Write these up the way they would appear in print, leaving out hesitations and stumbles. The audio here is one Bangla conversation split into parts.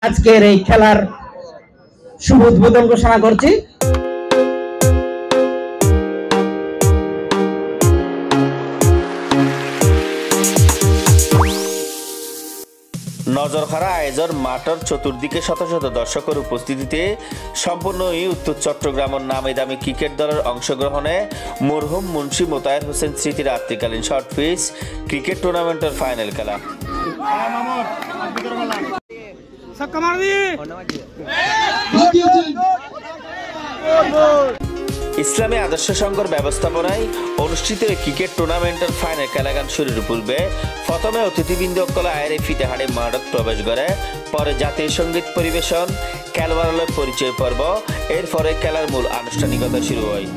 আজকের এই খেলার শুভ উদ্বোধন ঘোষণা করছি। নজরখারা আয়োজন মাঠের চতুর্দিকে শত শত দর্শকের উপস্থিতিতে সম্পূর্ণ উত্তর চট্টগ্রামের নামে দামি ক্রিকেট দলের অংশগ্রহণে মরহুম মুন্সি মোতায়ের হোসেন স্মৃতি রাত্রিকালীন শর্ট পিচ ক্রিকেট টুর্নামেন্টের ফাইনাল খেলা। ইসলামী আদর্শ সংঘের ব্যবস্থাপনায় অনুষ্ঠিত ক্রিকেট টুর্নামেন্টের ফাইনাল খেলাগান শুরুর পূর্বে প্রথমে অতিথিবৃন্দ আয়ের ফিতেহাড়ে মাঠত প্রবেশ করে, পরে জাতীয় সঙ্গীত পরিবেশন, খেলোয়াড়ের পরিচয় পর্ব, এরপরে খেলার মূল আনুষ্ঠানিকতা শুরু হয়।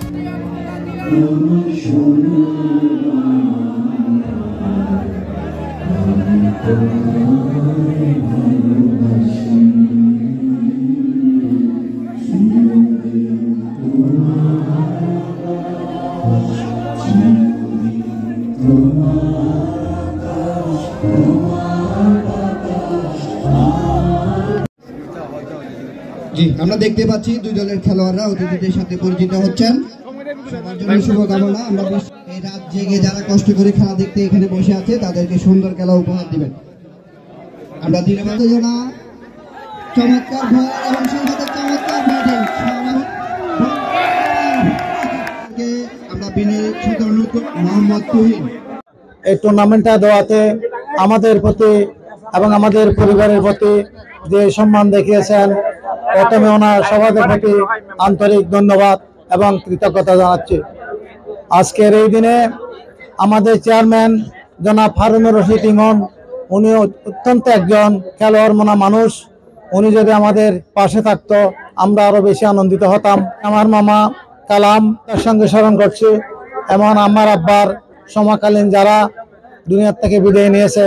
জি, আমরা দেখতে পাচ্ছি দুই দলের খেলোয়াড়রা অতিথিদের সাথে পরিচিত হচ্ছেন। সবার জন্য শুভকামনা। আমরা এই রাত জেগে যারা কষ্ট করে খেলা দেখতে এখানে বসে আছে তাদেরকে সুন্দর খেলা উপহার দিবেন। আমরা ধন্যবাদ জানা চমৎকার ভয় এবং সেই সাথে চমৎকার ব্যাটিং আমরা বিনয়ের সাথে অনুরোধ করি মোহাম্মদ তুহিন এই টুর্নামেন্টটা দেওয়াতে আমাদের প্রতি এবং আমাদের পরিবারের প্রতি যে সম্মান দেখিয়েছেন, প্রথমে ওনার সবাইদের প্রতি আন্তরিক ধন্যবাদ এবং কৃতজ্ঞতা জানাচ্ছি। আজকের এই দিনে আমাদের চেয়ারম্যান জনাব হারুনুর রশিদ ইমন, উনি অত্যন্ত একজন খেলোয়াড় মনা মানুষ। উনি যদি আমাদের পাশে থাকতো আমরা আরো বেশি আনন্দিত হতাম। আমার মামা কালাম তার সঙ্গে স্মরণ করছি, এমন আমার আব্বার সমকালীন যারা দুনিয়ার থেকে বিদায় নিয়েছে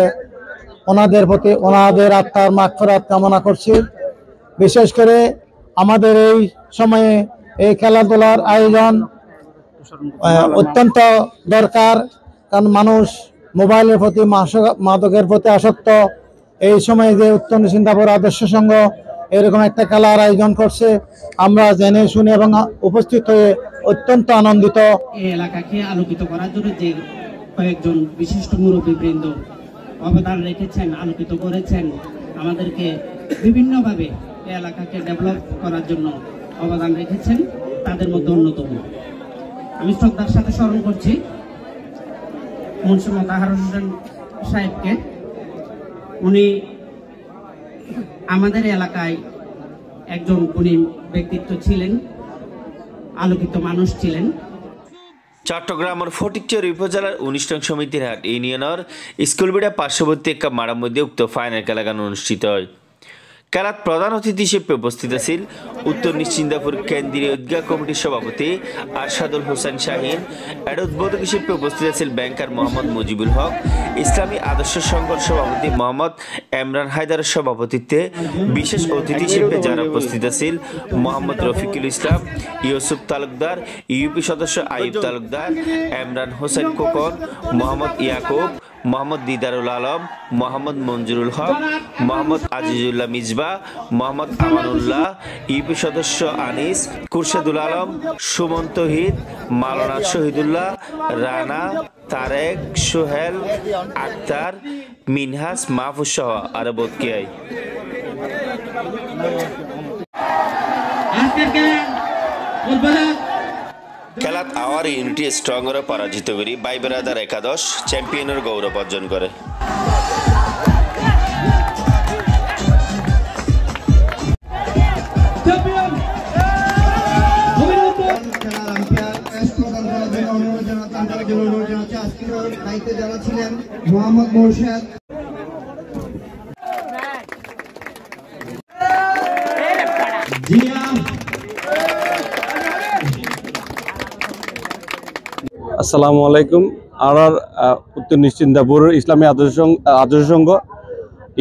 ওনাদের প্রতি ওনাদের আত্মার মাগফিরাত কামনা করছি। বিশেষ করে আমাদের এই সময়ে এই খেলাধুলার আয়োজন অত্যন্ত দরকার, কারণ মানুষ মোবাইলের প্রতি মাদকের প্রতি আসক্ত। এই সময়ে যে উত্তর নিশ্চিন্তাপুর আদর্শ সংঘ এরকম একটা খেলার আয়োজন করছে, আমরা জেনে শুনে এবং উপস্থিত হয়ে অত্যন্ত আনন্দিত। এই এলাকাকে আলোকিত করার জন্য যে কয়েকজন বিশিষ্ট মুরব্বীবৃন্দ অবদান রেখেছেন, আলোকিত করেছেন, আমাদেরকে বিভিন্নভাবে এই এলাকাকে ডেভেলপ করার জন্য অবদান রেখেছেন, তাদের মধ্যে অন্যতম। আমি শ্রদ্ধার সাথে স্মরণ করছি মুন্সি মোতাহার হোসেন সাহেবকে। উনি আমাদের এলাকায় একজন গুণী ব্যক্তিত্ব ছিলেন, আলোকিত মানুষ ছিলেন। চট্টগ্রামের ফটিকছড়ি উপজেলার 19 নং সমিতির হাট ইউনিয়নের স্কুলবিড়া পার্শ্ববর্তী একটা মাঠের মধ্যে উক্ত ফাইনাল খেলাগান অনুষ্ঠিত হয়। খেলার প্রধান অতিথি হিসেবে উপস্থিত আছেন উত্তর নিশ্চিন্তাপুর কেন্দ্রীয় ঈদগাহ কমিটির সভাপতি আরশাদুল হোসেন শাহিন। এর উদ্বোধক হিসেবে উপস্থিত আছেন ব্যাংকার মোহাম্মদ মুজিবুল হক। ইসলামী আদর্শ সংঘের সভাপতি মোহাম্মদ এমরান হায়দারের সভাপতিত্বে বিশেষ অতিথি হিসেবে যারা উপস্থিত আছেন মোহাম্মদ রফিকুল ইসলাম, ইউসুফ তালুকদার, ইউপি সদস্য আইব তালুকদার, এমরান হোসেন কোকন, মোহাম্মদ ইয়াকুব, মোহাম্মদ দিদারুল আলম, মোহাম্মদ মঞ্জুরুল হক, মোহাম্মদ আজিজুল্লাহ মিজবা, মোহাম্মদ আমানুল্লাহ, ইউপি সদস্য আনিস, কুরশেদুল আলম, সুমন তহিদ, মাওলানা শহীদুল্লাহ, রানা, তারেক, সোহেল, আক্তার, মিনহাস, মাহফুজ সহ আরো বোধকে খেলাত আওয়ার ইউনিটি স্ট্রংরে পরাজিত করি বাই ব্রাদার একাদশ চ্যাম্পিয়নের গৌরব অর্জন করে। যারা ছিলেন মোহাম্মদ মোরশেদ, আসসালামু আলাইকুম। আমার উত্তর নিশ্চিন্তাপুর ইসলামী আদর্শ সংঘ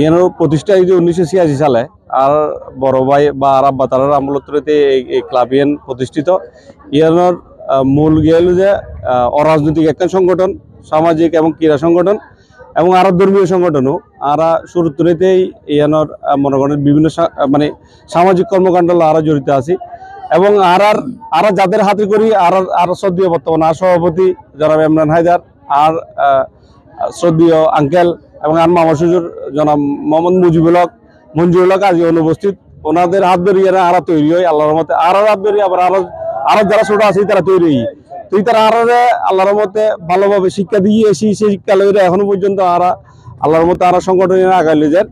এর প্রতিষ্ঠা 1986 সালে। আর বড় ভাই বা আর আব্বা তারার আমলত্রতে এই ক্লাব প্রতিষ্ঠিত। ইয়ানোর মূল গিয়ে হল যে অরাজনৈতিক একটা সংগঠন, সামাজিক এবং ক্রীড়া সংগঠন। এবং আরো ধর্মীয় সংগঠনও আরা শুরুতেই ইয়ানোর মনে করেন বিভিন্ন মানে সামাজিক কর্মকাণ্ড আরো জড়িত আছি এবং আর যাদের হাতে করি আর শ্রদ্ধীয় বর্তমান সভাপতি জনাব ইমরান হায়দার আর শ্রদ্ধীয় আঙ্কেল এবং আর মামা শ্বশুর জনাব মোহাম্মদ মঞ্জুরুল হক আজ অনুপস্থিত ওনাদের হাত ধরিয়ে আরো তৈরি হয় আল্লাহর মতে আরো হাত ধরিয়ে আবার আরো যারা ছোট আছে তারা তৈরি হয় তুই তারা আরো আল্লাহর মতে ভালোভাবে শিক্ষা দিয়ে এসি সেই শিক্ষা লইলে এখনো পর্যন্ত আল্লাহর মতে আরো সংগঠনের আগালে যায়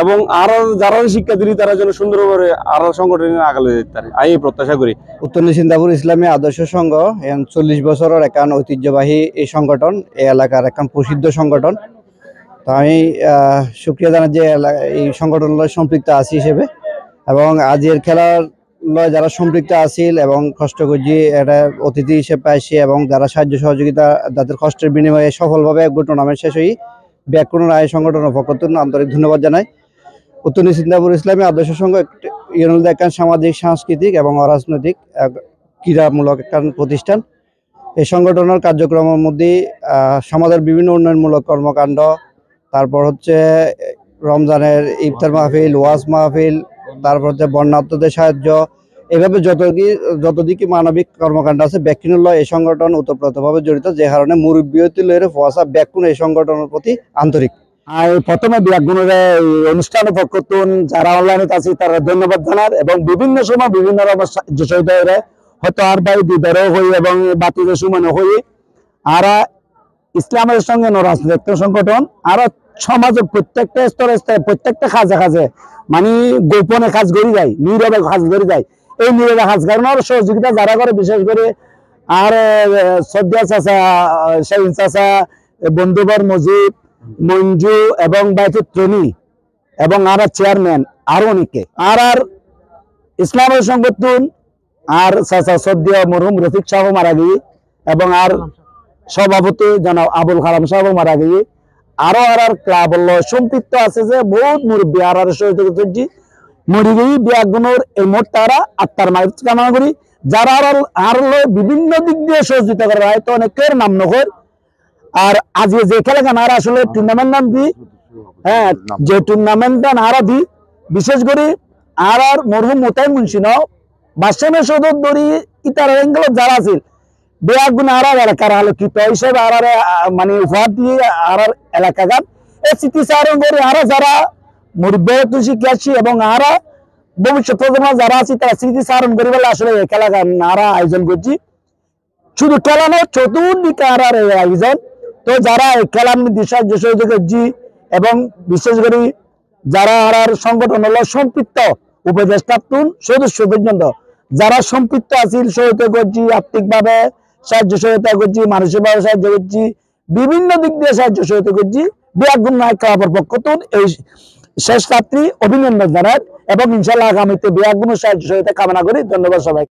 এবং আরো যারা শিক্ষা দিলি তারা যেন সুন্দরভাবে আরো সংগঠনের আগালে যেতে পারে আমি প্রত্যাশা করি। উত্তর নিশিন্দাপুর ইসলামী আদর্শ সংঘ 40 বছরের একখান ঐতিহ্যবাহী এই সংগঠন এই এলাকার একখান প্রসিদ্ধ সংগঠন। তো আমি শুক্রিয়া জানাই যে এই সংগঠনের সম্পৃক্ত আছি হিসেবে এবং আজকের খেলার যারা সম্পৃক্ত আছিল এবং কষ্ট করছি এটা অতিথি হিসেবে আসি এবং যারা সাহায্য সহযোগিতা যাদের কষ্টের বিনিময়ে সফলভাবে টুর্নামেন্ট শেষ হই ব্যাকুণ রায় সংগঠনের পক্ষ থেকে আন্তরিক ধন্যবাদ জানাই। উত্তর নিশিন্দাপুর ইসলামী আদর্শ সংঘ একখান সামাজিক সাংস্কৃতিক এবং অরাজনৈতিক ক্রীড়ামূলক একখান প্রতিষ্ঠান। এই সংগঠনের কার্যক্রমের মধ্যে সমাজের বিভিন্ন উন্নয়নমূলক কর্মকাণ্ড, তারপর হচ্ছে রমজানের ইফতার মাহফিল, ওয়াজ মাহফিল, তারপর হচ্ছে বন্যার্তদের সাহায্য, এভাবে যত দিকে মানবিক কর্মকাণ্ড আছে ব্যাকুণ এই সংগঠন ওতপ্রোতভাবে জড়িত, যে কারণে মুরব্বী ফোয়াশা ব্যাকুণ এই সংগঠনের প্রতি আন্তরিক। আর প্রথমে ব্যাকুণের অনুষ্ঠানের পক্ষ যারা অনলাইনে আছে তারা ধন্যবাদ জানার এবং বিভিন্ন সময় বিভিন্ন হয়তো আর বাই দিদারও হই এবং বাতিদের সুমানো হই আর ইসলামের সঙ্গে রাজনৈতিক সংগঠন আর সমাজের প্রত্যেকটা স্তরে প্রত্যেকটা কাজে মানে গোপনে কাজ করে যায়, নীরবে কাজ করে যায়। এই নীরবে কাজ করানোর সহযোগিতা যারা করে বিশেষ করে আর শ্রদ্ধা চাচা, শাহিন চাচা, বন্ধুবর মজিদ, মঞ্জু এবং বাইতুত্রনী এবং আর চেয়ারম্যান আরো অনেকে আর ইসলামের সংগঠন আর চাচা শ্রদ্ধা মরহুম রফিক সাহেব মারা গিয়ে এবং আর সভাপতি জনাব আবুল কালাম সাহেব মারা গিয়ে আরো আর ক্লাব সম্পৃক্ত আছে যে বহুত মুরব্বী আর মরি গিয়ে ব্যাগুণের এই মোট তারা আত্মার মায়ের কামনা করি যারা আর বিভিন্ন দিক দিয়ে সহযোগিতা করে হয়তো অনেকের নাম নকর আর আজকে যে খেলা আর আসলে টুর্নামেন্ট নাম দিই হ্যাঁ যে টুর্নামেন্টটা নারা দিই বিশেষ করে আর মরহুম মোতাই মুন্সি ন বাদশাহের সদর দড়ি ইতার এঙ্গেল যারা আছে বেয়াগুন আর এলাকার আলোকিত হিসেবে আর মানে উপহার দিয়ে আর এলাকা গান এই স্মৃতি চারণ করে আর যারা মুরব্বী শিক্ষার্থী এবং আর ভবিষ্যৎ প্রজন্ম যারা আছে তারা স্মৃতি চারণ করে বলে আসলে এই খেলা গান আর আয়োজন করছি। শুধু খেলা নয় চতুর্দিকে আর আয়োজন। তো যারা এই খেলার মধ্যে সাহায্য সহযোগী করছি এবং বিশেষ করে যারা আর সংগঠন হলো সম্পৃক্ত উপদেষ্টা সদস্য পর্যন্ত যারা সম্পৃক্ত আছিল সহায়তা করছি, আর্থিকভাবে সাহায্য সহায়তা করছি, মানসিকভাবে সাহায্য করছি, বিভিন্ন দিক দিয়ে সাহায্য সহায়তা করছি। ব্যাগুণ নায়ক ক্লাবের পক্ষ এই শেষ রাত্রি অভিনন্দন জানায় এবং ইনশাল্লাহ আগামীতে ব্যাগুণ সাহায্য সহায়তা কামনা করি। ধন্যবাদ সবাই।